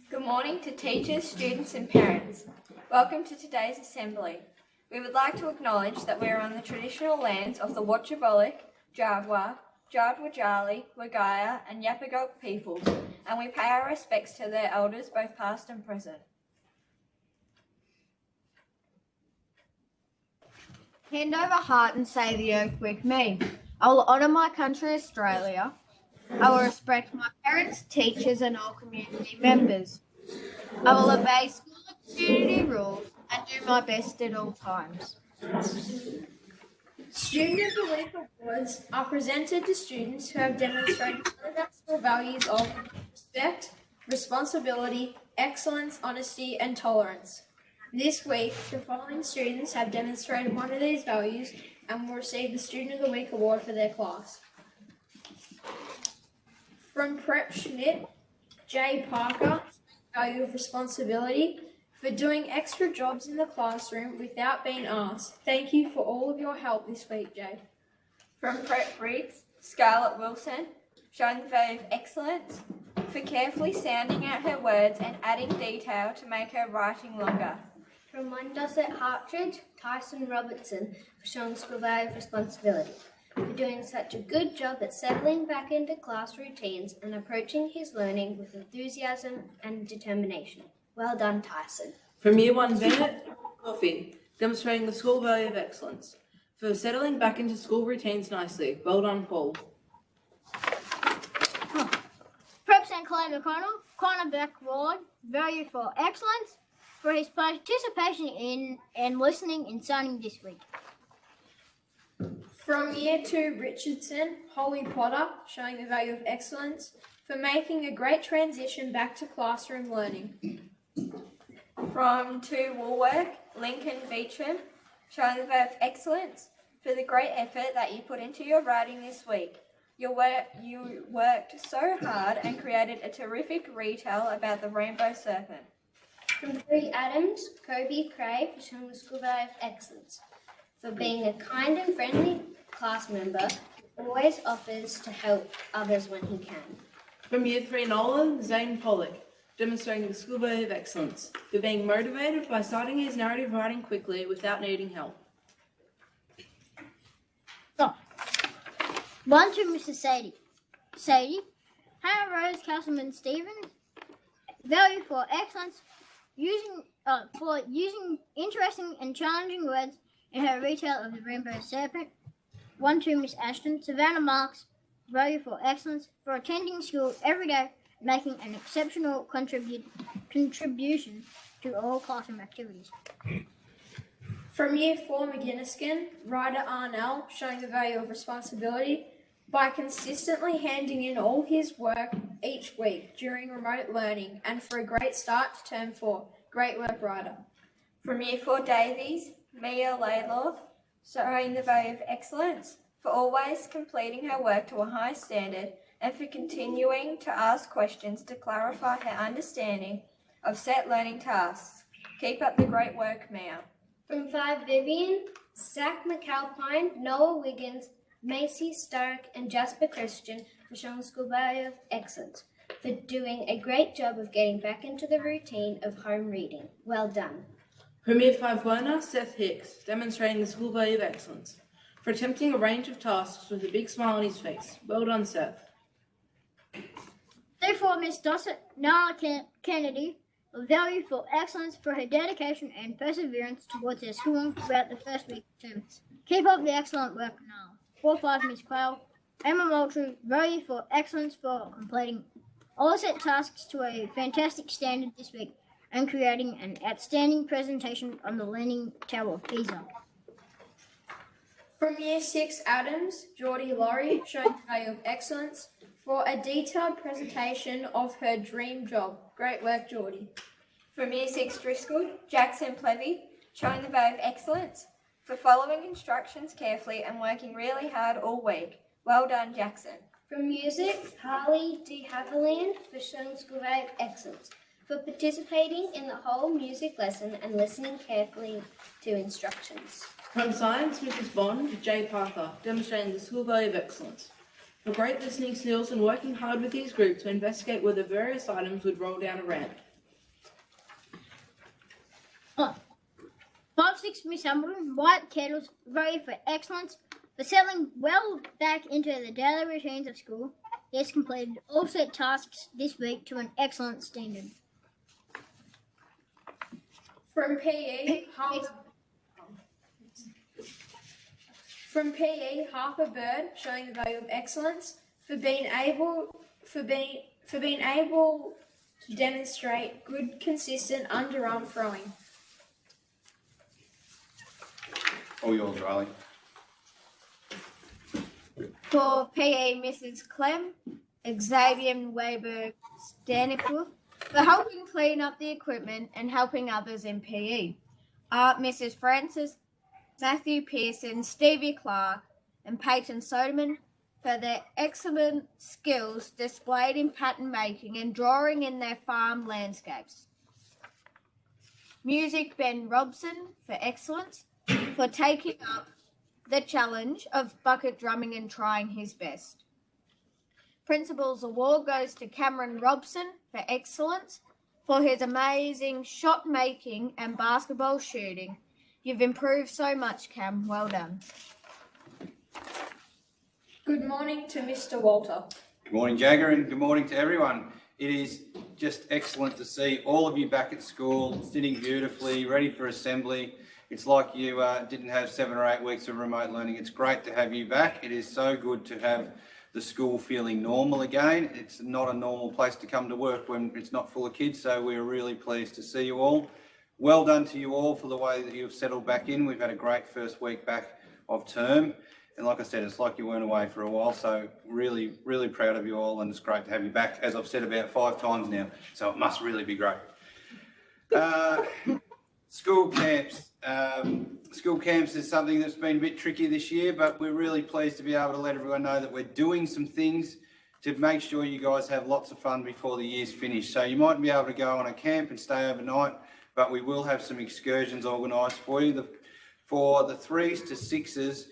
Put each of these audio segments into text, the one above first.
Good morning to teachers, students and parents. Welcome to today's assembly. We would like to acknowledge that we are on the traditional lands of the Wotjobaluk, Jabwa, Jardwajali, Wagaya and Yapagog peoples, and we pay our respects to their elders both past and present. Hand over heart and say the oath with me. I will honour my country Australia. I will respect my parents, teachers and all community members. I will obey school and community rules and do my best at all times. Student of the Week awards are presented to students who have demonstrated fundamental values of respect, responsibility, excellence, honesty and tolerance. This week, the following students have demonstrated one of these values and will receive the Student of the Week award for their class. From Prep Schmidt, J. Parker, value of responsibility, for doing extra jobs in the classroom without being asked. Thank you for all of your help this week, Jay. From Prep Briggs, Scarlett Wilson, showing the value of excellence, for carefully sounding out her words and adding detail to make her writing longer. From Windusset Hartridge, Tyson Robertson, for showing school value of responsibility, for doing such a good job at settling back into class routines and approaching his learning with enthusiasm and determination. Well done, Tyson. From Year 1 Bennett, Coffee, demonstrating the school value of excellence, for settling back into school routines nicely. Well done, Paul. Prep St. Clair McConnell, cornerback Ward, value for excellence, for his participation in and listening and signing this week. From Year 2 Richardson, Holly Potter, showing the value of excellence, for making a great transition back to classroom learning. From 2 Woolwork, Lincoln Beecham, showing the value of excellence, for the great effort that you put into your writing this week. You worked so hard and created a terrific retell about the Rainbow Serpent. From 3 Adams, Kobe Cray, for showing the school value of excellence, for being a kind and friendly class member who always offers to help others when he can. From Year 3 Nolan, Zane Pollock, demonstrating the school value of excellence, for being motivated by starting his narrative writing quickly without needing help. One to Mrs. Sadie. Sadie, Hannah Rose Castleman Stevens, value for excellence, for using interesting and challenging words in her retell of the Rainbow Serpent. 1 to Miss Ashton, Savannah Marks, value for excellence, for attending school every day, making an exceptional contribution to all classroom activities. From Year 4 McGinniskin, Ryder Arnell, showing the value of responsibility by consistently handing in all his work each week during remote learning and for a great start to Term 4. Great work, Ryder. From Year 4 Davies, Mia Laidlaw, showing the value of excellence, for always completing her work to a high standard and for continuing to ask questions to clarify her understanding of set learning tasks. Keep up the great work, Mia. From 5 Vivian, Zach McAlpine, Noah Wiggins, Macy Stark and Jasper Christian, for showing school value of excellence, for doing a great job of getting back into the routine of home reading. Well done. From Year 5 Werner, Seth Hicks, demonstrating the school value of excellence, for attempting a range of tasks with a big smile on his face. Well done, Seth. Therefore, Miss Dossett Nala Kennedy, value for excellence, for her dedication and perseverance towards her schooling throughout the first week of term. Keep up the excellent work, Nala. 4-5 Miss Quayle, Emma Moultrie, value for excellence, for completing all set tasks to a fantastic standard this week and creating an outstanding presentation on the Leaning Tower of Pisa. From Year 6 Adams, Geordie Laurie, showing the value of excellence, for a detailed presentation of her dream job. Great work, Geordie. From Year 6 Driscoll, Jackson Plevy, showing the value of excellence, for following instructions carefully and working really hard all week. Well done, Jackson. From Music, Harley de Havilland, for showing school value of excellence, for participating in the whole music lesson and listening carefully to instructions. From Science, Mrs. Bond, J. Parker, demonstrating the school value of excellence, for great listening skills and working hard with his group to investigate whether various items would roll down a ramp. 5-6 Miss Hamilton, White Kettles, voted for excellence for settling well back into the daily routines of school. He has completed all set tasks this week to an excellent standard. From PE, Harper Bird, showing the value of excellence for being able to demonstrate good, consistent underarm throwing. All yours, Riley. For PE, Mrs. Clem, Xavier Weiberg Staniforth, for helping clean up the equipment and helping others in PE. Mrs. Francis, Matthew Pearson, Stevie Clark, and Peyton Soderman for their excellent skills displayed in pattern making and drawing in their farm landscapes. Music, Ben Robson for excellence, for taking up the challenge of bucket drumming and trying his best. Principal's award goes to Cameron Robson for excellence for his amazing shot making and basketball shooting. You've improved so much, Cam. Well done. Good morning to Mr. Walter. Good morning, Jagger, and good morning to everyone. It is just excellent to see all of you back at school, sitting beautifully, ready for assembly. It's like you didn't have 7 or 8 weeks of remote learning. It's great to have you back. It is so good to have the school feeling normal again. It's not a normal place to come to work when it's not full of kids, so we're really pleased to see you all. Well done to you all for the way that you've settled back in. We've had a great first week back of term. And like I said, it's like you weren't away for a while, so really, really proud of you all, and it's great to have you back, as I've said about 5 times now, so it must really be great. School camps. School camps is something that's been a bit tricky this year, but we're really pleased to be able to let everyone know that we're doing some things to make sure you guys have lots of fun before the year's finished. So you might be able to go on a camp and stay overnight, but we will have some excursions organised for you. For the 3s to 6s,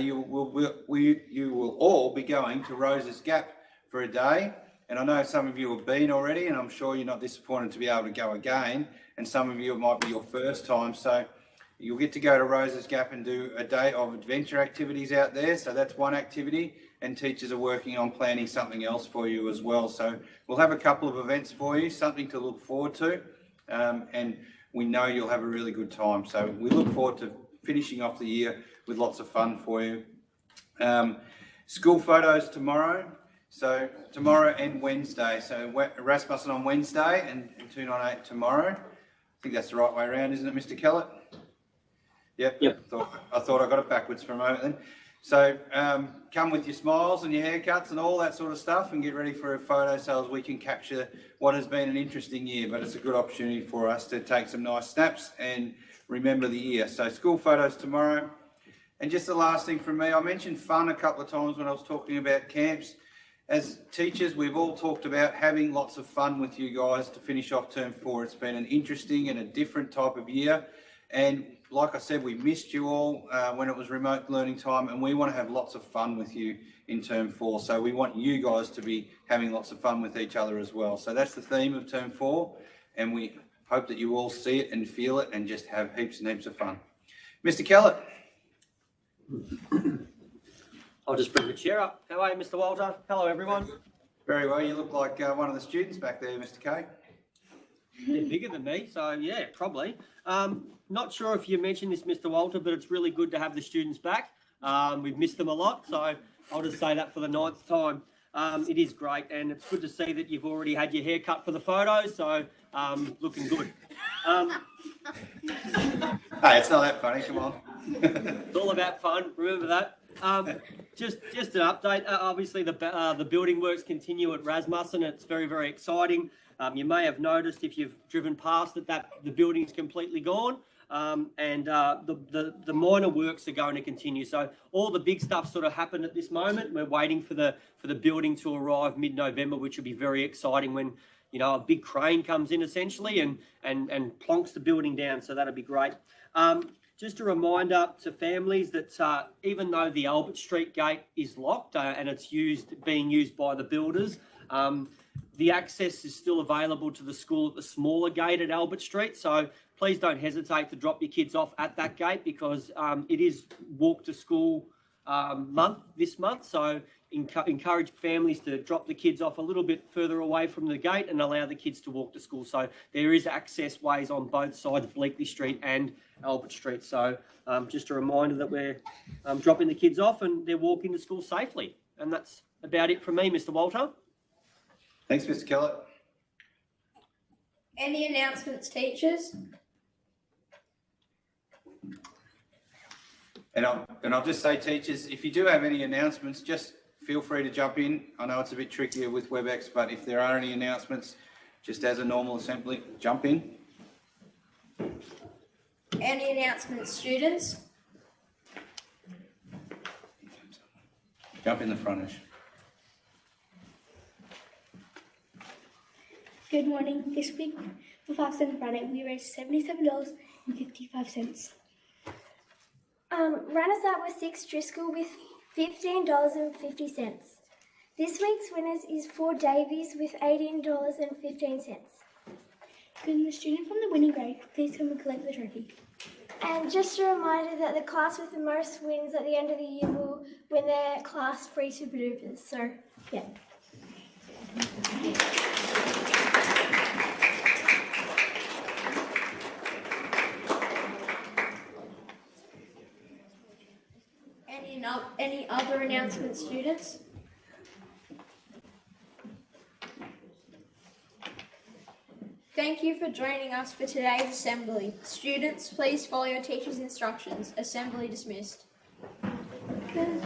you will all be going to Rose's Gap for a day, and I know some of you have been already, and I'm sure you're not disappointed to be able to go again, and some of you it might be your first time, so you'll get to go to Rose's Gap and do a day of adventure activities out there. So that's one activity, and teachers are working on planning something else for you as well. So we'll have a couple of events for you, something to look forward to, and we know you'll have a really good time. So we look forward to finishing off the year with lots of fun for you. School photos tomorrow. So tomorrow and Wednesday. So Rasmussen on Wednesday and 298 tomorrow. I think that's the right way around, isn't it, Mr. Kellett? Yep. I thought I got it backwards for a moment then. So come with your smiles and your haircuts and all that sort of stuff, and get ready for a photo so as we can capture what has been an interesting year, but it's a good opportunity for us to take some nice snaps and remember the year. So school photos tomorrow. And just the last thing from me, I mentioned fun a couple of times when I was talking about camps. As teachers, we've all talked about having lots of fun with you guys to finish off term 4. It's been an interesting and a different type of year. And like I said, we missed you all when it was remote learning time, and we want to have lots of fun with you in term 4. So we want you guys to be having lots of fun with each other as well. So that's the theme of term 4, and we hope that you all see it and feel it and just have heaps and heaps of fun. Mr. Kellett. I'll just bring the chair up. How are you, Mr. Walter? Hello, everyone. Very well. You look like one of the students back there, Mr. K. They're bigger than me, so yeah, probably. Not sure if you mentioned this, Mr. Walter, but it's really good to have the students back. We've missed them a lot, so I'll just say that for the 9th time. It is great, and it's good to see that you've already had your hair cut for the photos, so looking good. Hey, it's not that funny, come on. It's all about fun, remember that. Just an update. Obviously, the building works continue at Rasmussen. It's very, very exciting. You may have noticed if you've driven past it that the building's completely gone, and the minor works are going to continue. So all the big stuff sort of happened at this moment. We're waiting for the building to arrive mid-November, which will be very exciting when a big crane comes in essentially and plonks the building down. So that'll be great. Just a reminder to families that even though the Albert Street gate is locked and it's being used by the builders, the access is still available to the school at the smaller gate at Albert Street. So please don't hesitate to drop your kids off at that gate, because it is walk to school month this month. So encourage families to drop the kids off a little bit further away from the gate and allow the kids to walk to school. So there is access ways on both sides of Bleakley Street and Albert Street. So just a reminder that we're dropping the kids off and they're walking to school safely. And that's about it from me, Mr. Walter. Thanks, Mr. Kellett. Any announcements, teachers? And I'll just say, teachers, if you do have any announcements, just feel free to jump in. I know it's a bit trickier with WebEx, but if there are any announcements, just as a normal assembly, jump in. Any announcements, students? Jump in the frontish. Good morning. This week for FAFSA Friday, we raised $77.55. Runners up were 6 Driscoll with $15.50. This week's winners is 4 Davies with $18.15. Could the student from the winning grade please come and collect the trophy? And just a reminder that the class with the most wins at the end of the year will win their class free Super Dupers. So, yeah. Any other announcements, students? Thank you for joining us for today's assembly. Students, please follow your teacher's instructions. Assembly dismissed. Good.